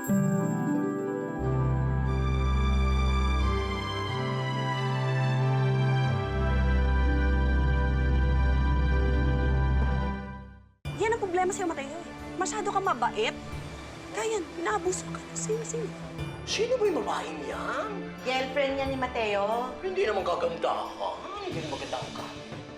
Yan ang problema sa'yo, Mateo. Masyado ka mabait. Kaya yan, inaabuso ka. Sino? Sino ba yung babaeng yan? Girlfriend niya ni Mateo. Hindi naman gaganda ka. Hindi naman maganda ka.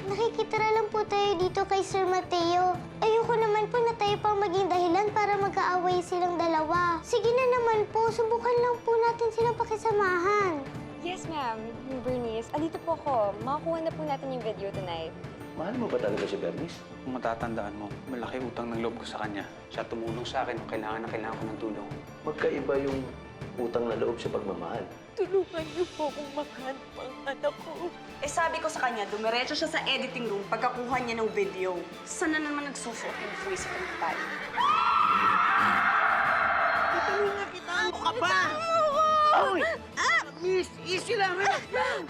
Nakikitira lang po tayo dito kay Sir Mateo. Ayoko naman po na tayo pang maging dahilan para mag-aaway silang dalawa. Sige na naman po, subukan lang po natin silang pakisamahan. Yes, ma'am. Bernice, andito po ako. Makakuha na po natin yung video tonight. Mahal mo ba talaga si Bernice? Kung matatandaan mo, malaki utang ng loob ko sa kanya. Siya tumulong sa akin nung kailangan ko ng tulong. Magkaiba yung utang na loob sa pagmamahal. Tulungan niyo po kung makanap ang anak ko. Eh sabi ko sa kanya, dumiretso siya sa editing room pagkakuha niya ng video. Sana naman nagsusuot yung voice ng babae. Tutulungan kita! Ano ka ba? Uy! Miss, easy lang! Relax lang!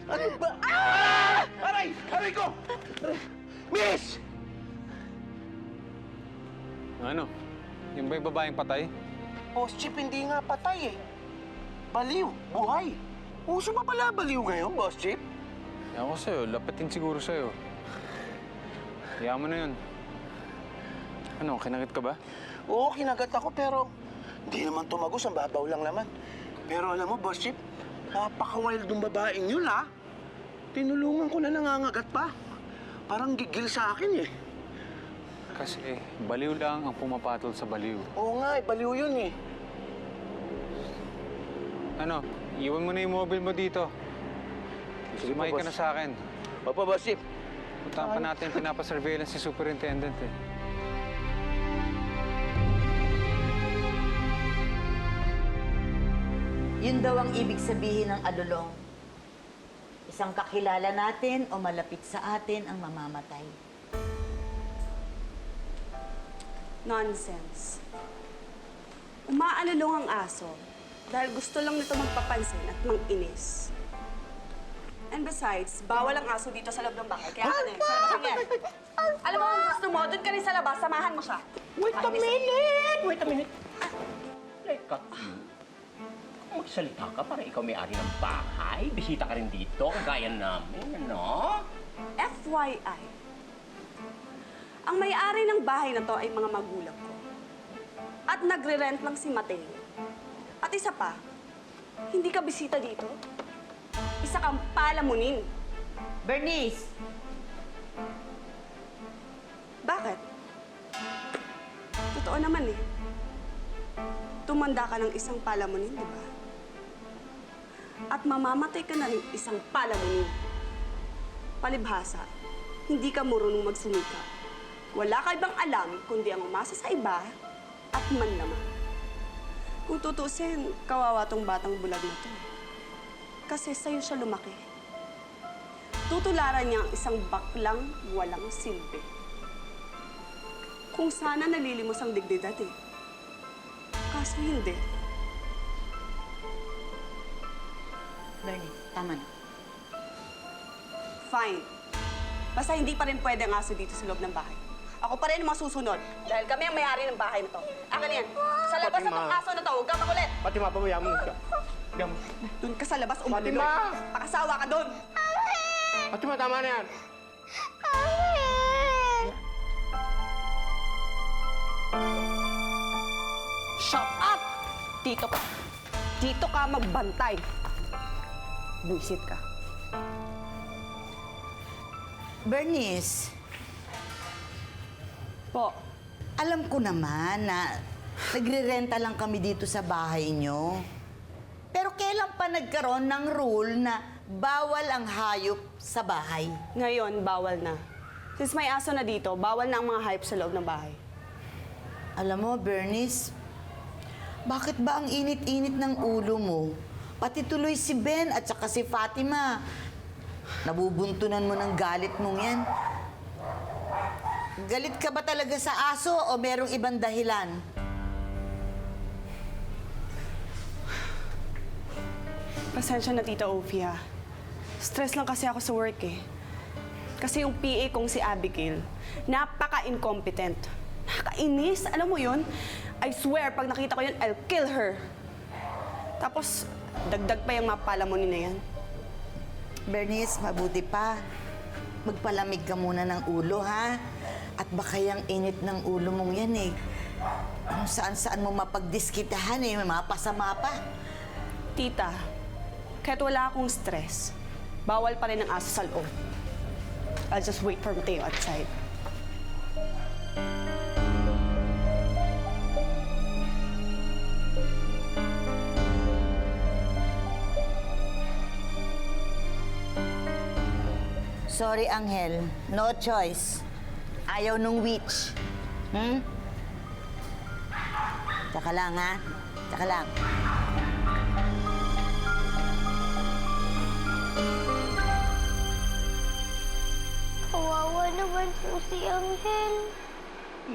Ano ba? Aray! Aray ko! Aray. Miss! Ano? Yung ba yung babaeng patay? Boss Chip, hindi nga patay eh. Baliw, buhay. Uso ba pala baliw ngayon, Boss Chip? Ewan ko sa'yo, lapatin siguro sa'yo. Hayaan mo na yun. Ano, kinakit ka ba? Oo, kinagat ako pero hindi naman tumagos, ang babaw lang naman. Pero alam mo, Boss Chip, napaka-wild ng babaeng yun, ha? Tinulungan ko na nangangagat pa. Parang gigil sa akin, eh. Kasi baliw lang ang pumapatol sa baliw. Oo nga, baliw yun, eh. Ano, iwan mo na yung mobile mo dito. Sige po, Sumakay ka boss. na sa akin. Opo, Boss Chip. Puntahan pa natin pinapasurveillance si Superintendent eh. Yun daw ang ibig sabihin ng alulong. Isang kakilala natin o malapit sa atin ang mamamatay. Nonsense. Umaalulong ang aso dahil gusto lang nito magpapansin at manginis. And besides, bawal ang aso dito sa loob ng bahay. Kaya ano sa labas ang yan. Alam mo kung gusto mo, doon ka rin sa labas, samahan mo siya. Wait a minute! Wait a minute! Teka. Kung magsalita ka, parang ikaw may-ari ng bahay. Bisita ka rin dito, kagaya namin, ano? FYI, ang may-ari ng bahay na to ay mga magulang ko. At nagre-rent lang si Mateo. At isa pa, hindi ka bisita dito. Isa kang palamunin. Bernice! Bakit? Totoo naman eh. Tumanda ka ng isang palamunin, di ba? At mamamatay ka na rin isang palamunin. Palibhasa, hindi ka marunong magsunika. Wala ka ibang alam kundi ang umasa sa iba at manlaman. Kung tutusin, kawawa tong batang bulag na to. Kasi sa'yo siya lumaki. Tutularan niya ang isang baklang walang silbi. Kung sana nalilimos ang dignidad eh. Kaso hindi. Bernice, tama na. Fine. Basta hindi pa rin pwede ang aso dito sa loob ng bahay. Ako pa rin ang masusunod dahil kami ang may-ari ng bahay na to. Akin na yan. Sa labas na tong aso na to, huwag kang makulit. Pati mapabayaan mo siya. Doon ka sa labas, umutulog. Fatima! Pakasawa ka doon. Pati tama na yan. Shut up! Dito ka. Dito ka magbantay. Buisit ka. Bernice, Po, alam ko naman na nagre-renta lang kami dito sa bahay nyo. Pero kailan pa nagkaroon ng rule na bawal ang hayop sa bahay? ngayon bawal na. Since may aso na dito, bawal na ang mga hayop sa loob ng bahay. Alam mo, Bernice, bakit ba ang init-init ng ulo mo? Pati tuloy si Ben at saka si Fatima. Nabubuntunan mo ng galit mong yan. Galit ka ba talaga sa aso o merong ibang dahilan? Pasensya na, Tita Ophia. Stress lang kasi ako sa work eh. Kasi yung PA kong si Abigail, napaka-incompetent. Nakakainis, alam mo yun? I swear, pag nakita ko yun, I'll kill her. Tapos, dagdag pa yung mapalamunin na yan. Bernice, mabuti pa. Magpalamig ka muna ng ulo, ha? At baka yung init ng ulo mong yan eh. Kung saan-saan mo mapagdiskitahan eh, mapasama pa. Tita, kahit wala akong stress, bawal pa rin ang aso sa loob. I'll just wait for Mateo outside. Sorry, Angel. No choice. Ayaw nung witch. Tsaka lang, ha? Tsaka lang. Kawawa naman po si Angel.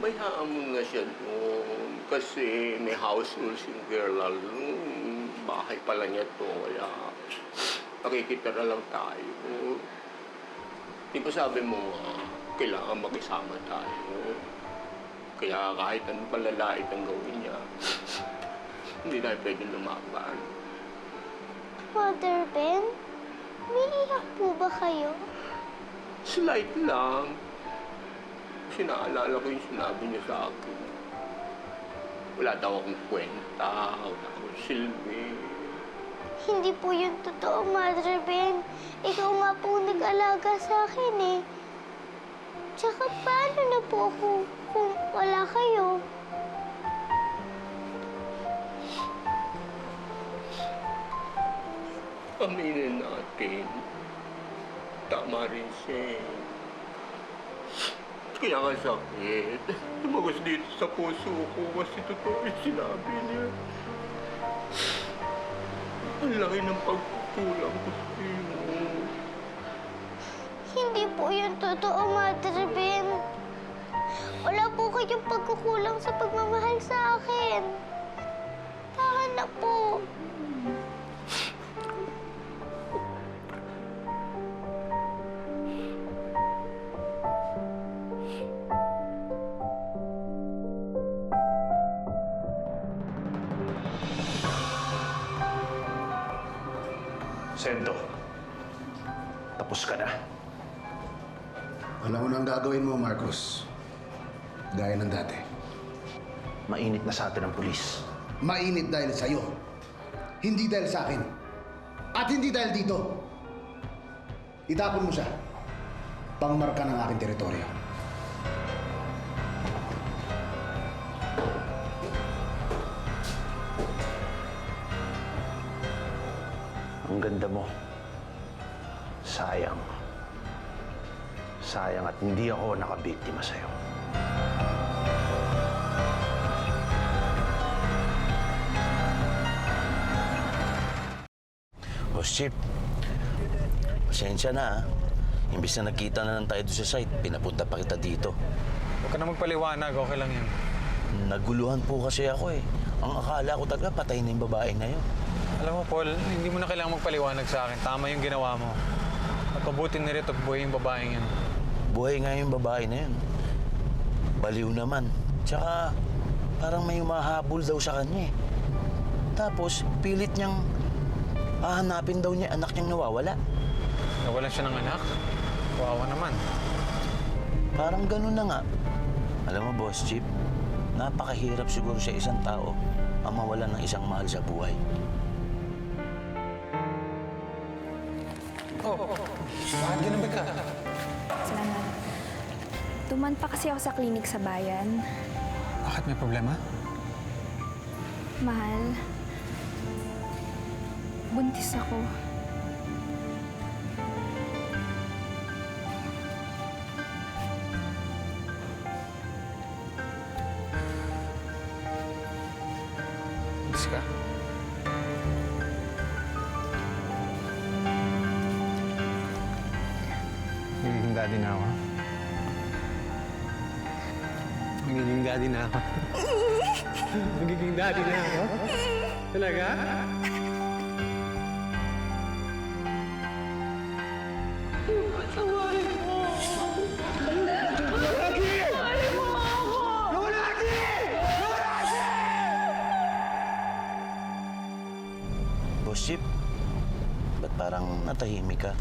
Bayaan mo na siya doon. Kasi may house rules yung girl alone. Bahay pala niya to. Kaya nakikita na lang tayo. Di ba sabi mo, kailangan makisama tayo. Kaya kahit anong palalait ang gawin niya, hindi tayo pwede lumaban. Father Ben, may iyak po ba kayo? Slight lang. Kasi naalala ko yung sinabi niya sa akin. Wala daw akong kwenta, wala akong silbi. Hindi po yun totoo, Mother Ben. Ikaw nga po nag-alaga sa akin eh. Tsaka paano na po ako kung wala kayo? Aminin natin. Tama rin siya. Kaya nga sakit. Tumagos dito sa puso ko kasi totoo yung sinabi niya. Ang laki ng pagkukulang ko sa iyo. Hindi po yun totoo, Mother Ben. Wala po kayong pagkukulang sa pagmamahal sa akin. Tahan na po. Sento, tapos ka na. Alam mo na ang gagawin mo, Marcos. Gaya ng dati. Mainit na sa atin ang pulis. Mainit dahil sa'yo. Hindi dahil sa akin. At hindi dahil dito. Itapon mo siya. Pangmarka ng aking teritoryo. Ang ganda mo. Sayang. Sayang at hindi ako nakabiktima sa'yo. Boss Chip, pasensya na ha. Imbis na nagkita na lang tayo doon sa site, pinapunta pa kita dito. Huwag ka na magpaliwanag, okay lang yan. Naguluhan po kasi ako eh. Ang akala ko talaga patay na yung babae na yun. Alam mo, Paul, hindi mo na kailangang magpaliwanag sa akin. Tama yung ginawa mo. At mabuti na rin at buhay yung babaeng yan. Buhay nga yung babae na yun. Baliw naman. Tsaka parang may humahabol daw sa kanya eh. Tapos pilit niyang hahanapin daw niya anak niyang nawawala. Nawalan siya ng anak. Wawa naman. Parang ganun na nga. Alam mo, Boss Chip, napakahirap siguro sa isang tao ang mawalan ng isang mahal sa buhay. Bakit ginabig ka? Salamat. Tuman pa kasi ako sa klinik sa bayan. Bakit may problema? Mahal, buntis ako. Buntis ka? Magiging daddy na ako. Magiging daddy na ako. Magiging daddy na ako? Talaga? parang natahimik ka.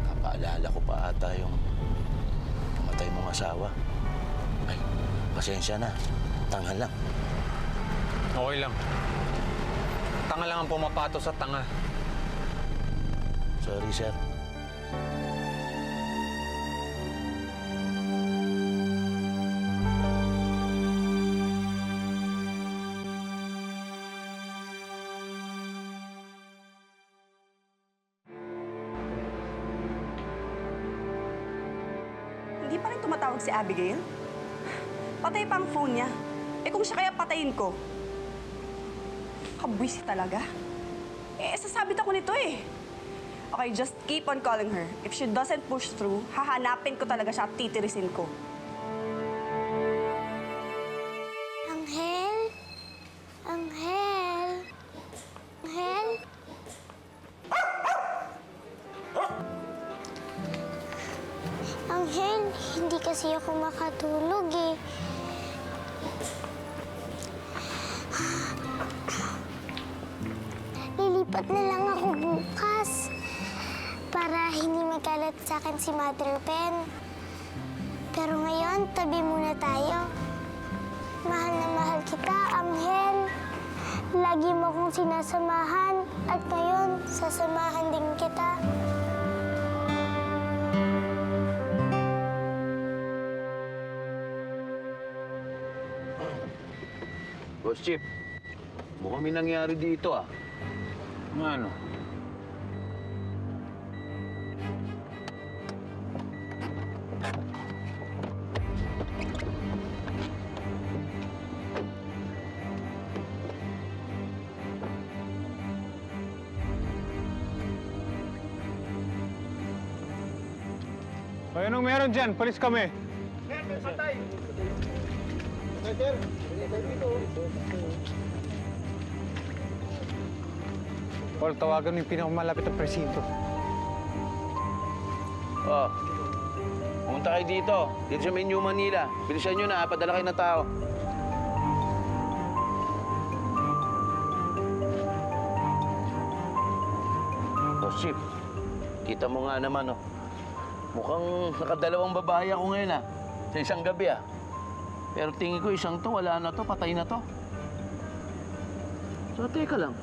Napaalala ko pa ata yung namatay mong asawa. Ay, pasensya na. Tanghal lang. Okay lang. Tanga lang ang pumapato sa tanga. Sorry, sir. Hindi pa rin tumatawag si Abigail? Patay pa ang phone niya. Eh kung siya kaya patayin ko? Kabwisit talaga. Eh, sasabit ako nito eh. Okay, just keep on calling her. If she doesn't push through, hahanapin ko talaga siya at titirisin ko. Anghel? Anghel? Anghel? Anghel, hindi kasi ako makatulog eh. Lilipat na lang ako bukas para hindi magalit sa akin si Mother Pen. Pero ngayon, tabi muna tayo. Mahal na mahal kita, Anghel. Lagi mo akong sinasamahan at ngayon, sasamahan din kita. Boss Chip, mukhang may nangyari dito ah. Ano? Ay, anong meron dyan? Palis kami. Paul, tawagan mo yung pinakamalapit na presinto. Oh, pumunta kayo dito. Dito sa New Manila. Bilisan nyo na, padala kayo ng tao. Boss Chip, kita mo nga naman, oh. Mukhang nakadalawang babae ako ngayon, ah. Sa isang gabi, ah. Pero tingin ko isang to, wala na to, patay na to. So, teka lang.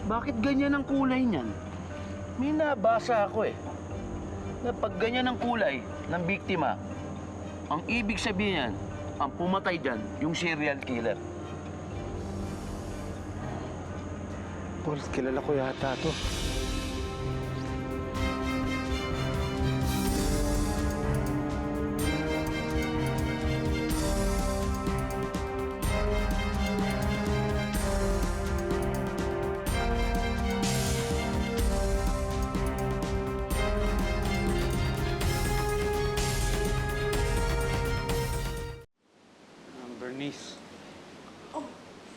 Bakit ganyan ang kulay niyan? May nabasa ako eh. Na pag ganyan ang kulay ng biktima, ang ibig sabihin yan, ang pumatay dyan, yung serial killer. Paul, kilala ko yata to. Bernice. Oh,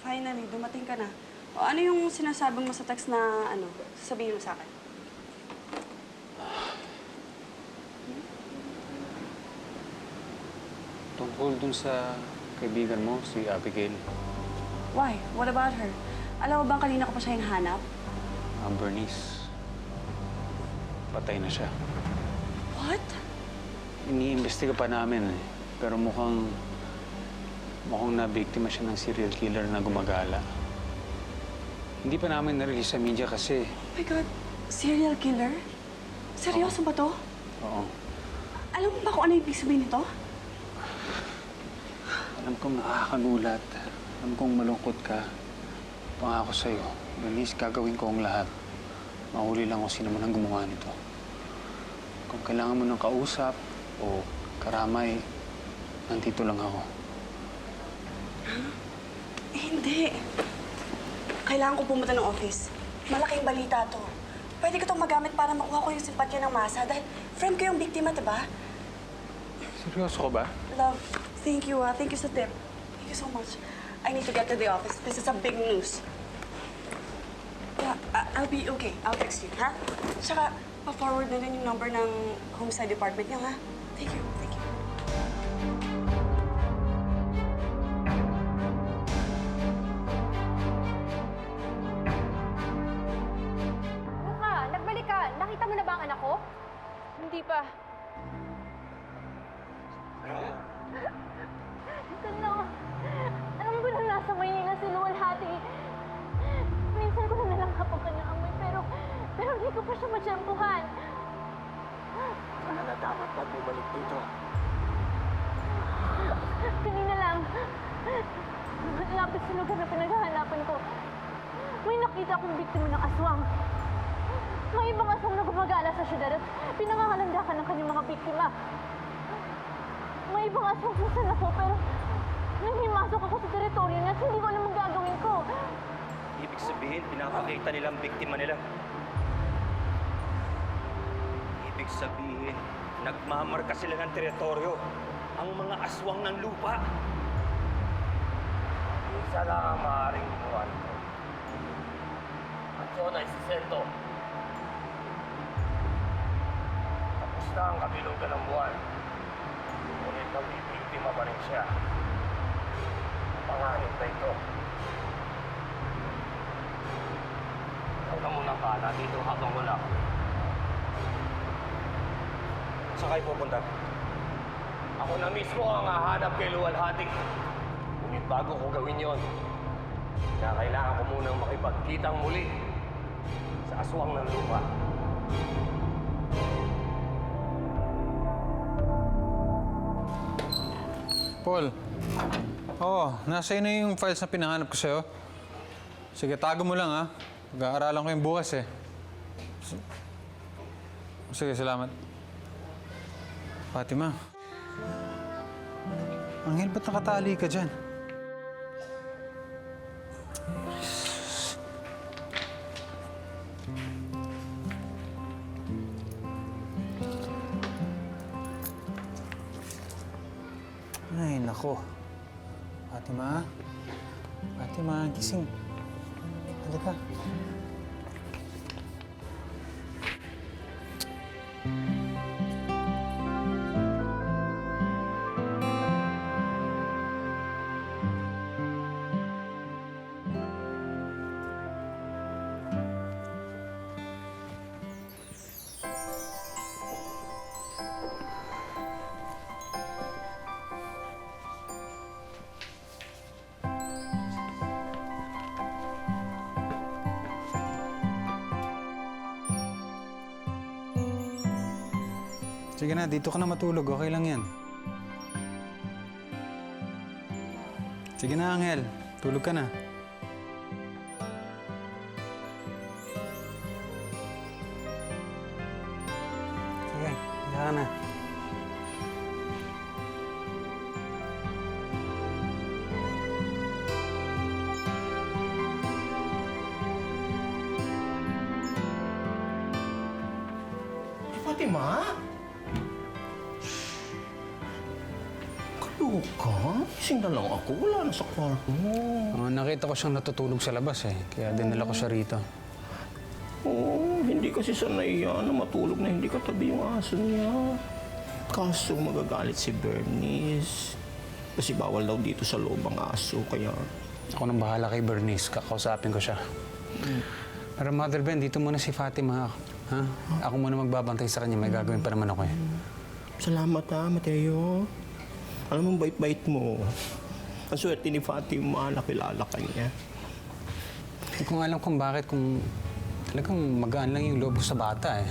finally, dumating ka na. O, ano yung sinasabi mo sa text na, sasabihin mo sa akin? Tungkol dun sa kaibigan mo, si Abigail. Why? What about her? Alam mo bang kanina ko pa siya hinahanap? Bernice, patay na siya. What? Iniimbestiga pa namin eh. Pero mukhang nabiktima siya ng serial killer na gumagala. Hindi pa namin na-release sa media kasi... Oh my God, serial killer? Seryoso ba to? Oo. Alam mo ba kung ano yung ibig sabihin nito? Alam kong nakakagulat. Alam kong malungkot ka. Pangako sa'yo, Bernice, gagawin ko ang lahat. Mahuli lang kung sino man ang gumawa nito. Kung kailangan mo ng kausap o karamay, nandito lang ako. Eh, hindi. Kailangan ko pumunta ng office. Malaking balita to. Pwede ko itong magamit para makuha ko yung simpatya ng masa dahil friend ko yung biktima, diba? Seryoso ka ba? Love, thank you, Thank you sa tip. Thank you so much. I need to get to the office. This is a big news. Yeah, I'll be okay. I'll text you, ha? Tsaka, pa-forward na rin yung number ng homicide department niya, ha? Thank you. Thank you. ang anak ko? Hindi pa. Tanda, alam ko na nasa Maynila si Luwalhati. Minsan ko na lang kapag naamoy, pero hindi ko pa siya matsyempuhan. Wala na dapat na bumalik dito. Kanina lang, lapit sa lugar na pinaghahanapan ko, may nakita akong biktima ng aswang. May ibang aswang na gumagala sa syudad at pinangangalandakan ng kanyang mga biktima. May ibang aswang kung saan ako, pero nang himasok ako sa teritoryo niya, hindi ko alam ang gagawin ko. Ibig sabihin, pinapakita nilang biktima nila. Ibig sabihin, nagmamarka sila ng teritoryo, ang mga aswang ng lupa. Isa lang ang maaaring gumawa nito. At yun ay si Sento. Tapos na ang kabilugan ng buwan. Ngunit nabibiktima pa rin siya. Panganib na ito. Huwag ka munang kala dito habang wala ka. Saan kayo pupunta? Ako na mismo ang hahanap kay Luwalhati. Ngunit bago ko gawin yon, kailangan ko munang makipagkitang muli sa aswang ng lupa. Paul, nasa na yung files na pinahanap ko sa'yo. Sige, tago mo lang ha. Pag-aaralan ko yung bukas eh. Sige, salamat. Fatima. Anghel, ba't nakatali ka dyan? Ay, nako. Fatima? Fatima, gising. Halika. Sige na, dito ka na matulog. Okay lang yan. Sige na, Angel. Tulog ka na. Sige, higa ka na. Fatima? Ka? Ising na lang ako. Wala na sa kwarto mo. Nakita ko siyang natutulog sa labas eh. Kaya dinala ko siya rito. Oo, hindi kasi sanay yan na matulog na hindi katabi yung aso niya. Kaso magagalit si Bernice. Kasi bawal daw dito sa loob ang aso, kaya... Ako nang bahala kay Bernice. Kakausapin ko siya. Pero Mother Ben, dito muna si Fatima. Ha? Ako muna magbabantay sa kanya. May gagawin pa naman ako eh. Salamat ha, Mateo. Alam mo, bait-bait mo. Ang swerte ni Fatima, nakilala ka niya. Hindi ko alam kung bakit, kung talagang magaan lang yung loob ko sa bata eh.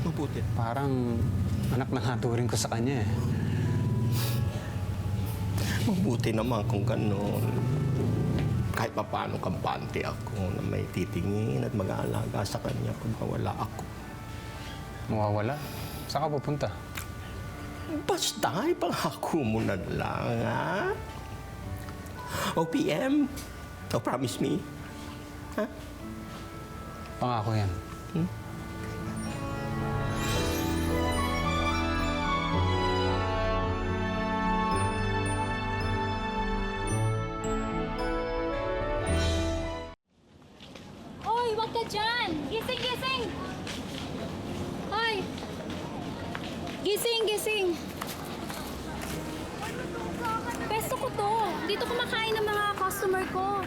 Mabuti. Parang anak na naturing ko sa kanya eh. Mabuti naman kung gano'n. Kahit pa paano kampante ako na may titingin at mag-aalaga sa kanya pag mawala ako. Mawawala? Saan ka pupunta? Basta, ipangako mo na lang, ha? OPM? Oh, promise me? Ha? Pangako yan. Hoy, wag ka dyan! Gising, gising! Hoy! Gising, gising! Pesto ko to. Dito kumakain ng mga customer ko.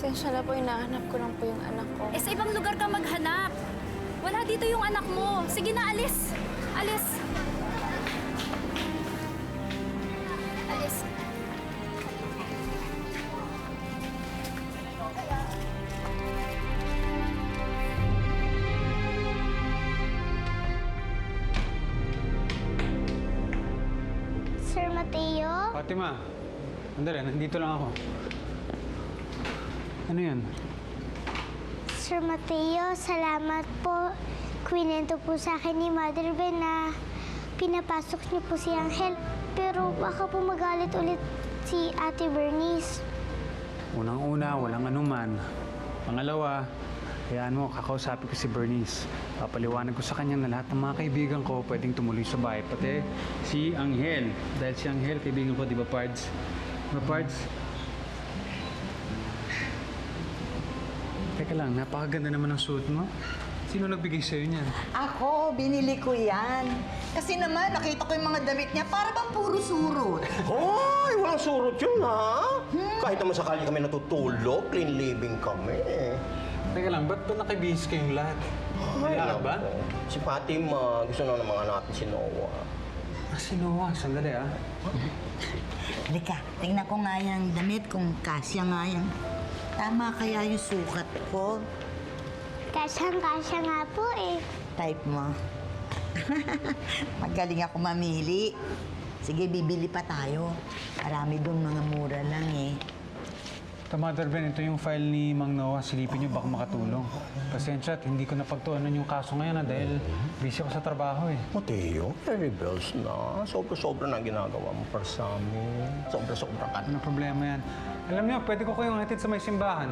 Pasensya na po, hinahanap ko lang po yung anak ko. Eh, sa ibang lugar ka maghanap. Wala dito yung anak mo. Sige na, alis. Alis. Alis. Sir Mateo? Fatima, andali, nandito lang ako. Ano yan? Sir Mateo, salamat po. Kwinento po sa akin ni Mother Ben na pinapasok niyo po si Angel. Pero baka po magalit ulit si Ate Bernice. Unang-una, walang anuman. Pangalawa, hayaan mo, kakausapin ko si Bernice. Papaliwanag ko sa kanya na lahat ng mga kaibigan ko pwedeng tumuloy sa bahay. Pati si Angel. Dahil si Angel, kaibigan ko, di ba, Pards? Di ba, Pards? Teka lang, napakaganda naman ng suit mo. Sino nagbigay sa'yo niyan? Ako, binili ko yan. Kasi naman, nakita ko yung mga damit niya, para bang puro surot. Hoy, walang surot yun, ha? Kahit naman sakali kami natutulog, clean living kami. Teka lang, ba't nakibihis kayong lahat? Kailangan ba? Si Fatima, gusto na naman hanapin si Noah. Si Noah, sandali ah. Halika, tingnan ko nga yung damit kung kasya nga yan. Tama kaya yung sukat ko? Kasyang-kasya nga po eh. Type mo. Magaling ako mamili. Sige, bibili pa tayo. Marami doon mga mura lang eh. Mother Ben, ito yung file ni Mang Noah. Silipin niyo, baka makatulong. Pasensya at hindi ko napagtuunan yung kaso ngayon dahil busy ako sa trabaho eh. Mateo, very bells na. Sobra-sobra na ginagawa mo para sa amin. Sobra-sobra ka na. Ano problema yan? Alam niyo, pwede ko kayong hatid sa may simbahan.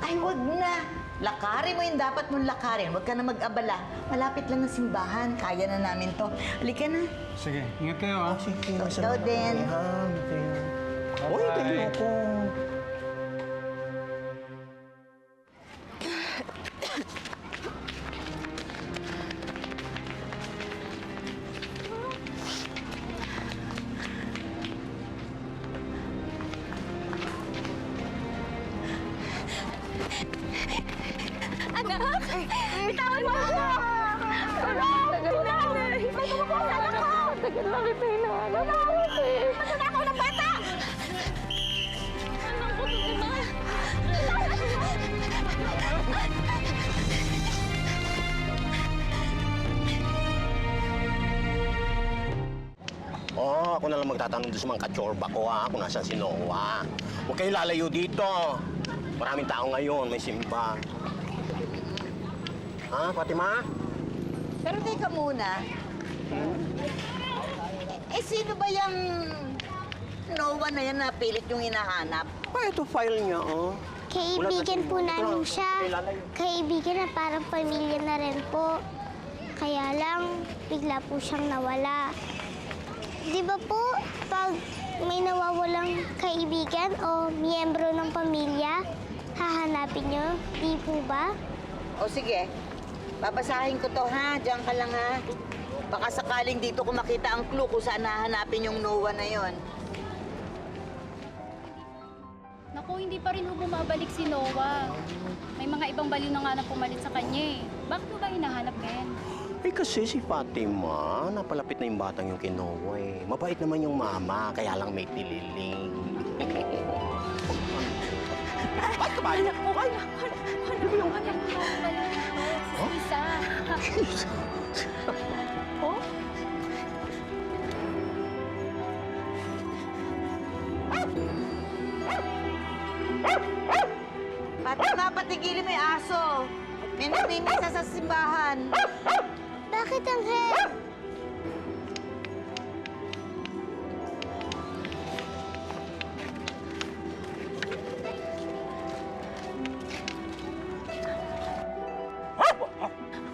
Ay, wag na. Lakarin mo yung dapat mong lakarin. Huwag ka na mag-abala. Malapit lang ang simbahan. Kaya na namin to. Halika na. Sige, ingat kayo ah. Ikaw din. Uy, tingnan ko. Anak! Bitawan mo siya! Anak! Nanay! Tagal mo ko! Anak ko! Tagal lang ito hinahanap. Magnanakaw ng bata! Anak ko, diba? Oh, ako na lang magtatanong doon sa mga kachorba ko, ha? Kung nasaan si Noah. Huwag kayo lalayo dito. Maraming tao ngayon, may simba. Ha, Fatima? Pero teka muna. Eh, sino ba yung Noah na yan na pilit yung hinahanap? Ito file niya, oh. Kaibigan po namin siya. Kaibigan na parang pamilya na rin po. Kaya lang, bigla po siyang nawala. Di ba po, pag may nawawalang kaibigan o miyembro ng pamilya, hahanapin niyo? Di po ba? O sige, babasahin ko to ha. Diyan ka lang ha. Baka sakaling dito ko makita ang clue kung saan hahanapin yung Noah na yon. Naku, hindi pa rin ho bumabalik si Noah. May mga ibang baliw na nga na pumalit sa kanya eh. Bakit mo ba hinahanap ngayon? Eh kasi si Fatima, napalapit na yung batang yung kay Noah eh. Mabait naman yung mama, kaya lang may tililing. Ba't ka ba? Anak ko, anak ko, anak ko, anak ko. Si Isa. Oh? Fatima, patigilin mo yung aso. May namimisa sa simbahan. Bakit, Angel?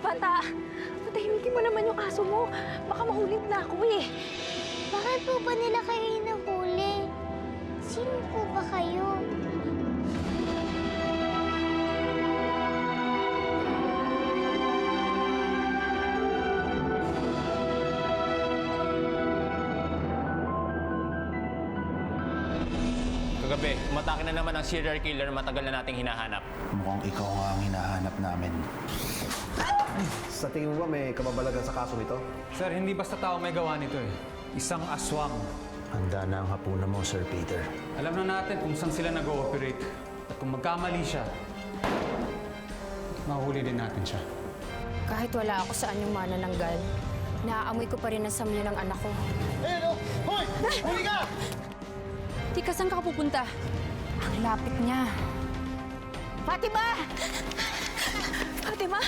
Bata, patahimikin mo naman yung aso mo. Baka mahulid na ako eh. Bakit po ba nila kayo hinahuli? Sino po ba kayo? Kagabi kagabi, umatake na naman ang serial killer na matagal na nating hinahanap. Mukhang ikaw nga ang hinahanap namin. Sa tingin mo ba may kababalagan sa kasong ito? Sir, hindi basta tao may gawa nito eh. Isang aswang. Handa na ang hapunan mo, Sir Peter. Alam na natin kung saan sila nag-ooperate. At kung magkamali siya, mahuli din natin siya. Kahit wala ako sa anyong manananggal, naaamoy ko pa rin ang samyo ng anak ko. Hoy! Huli ka! Tika, saan ka pupunta? Ang lapit niya. Fatima! Fatima!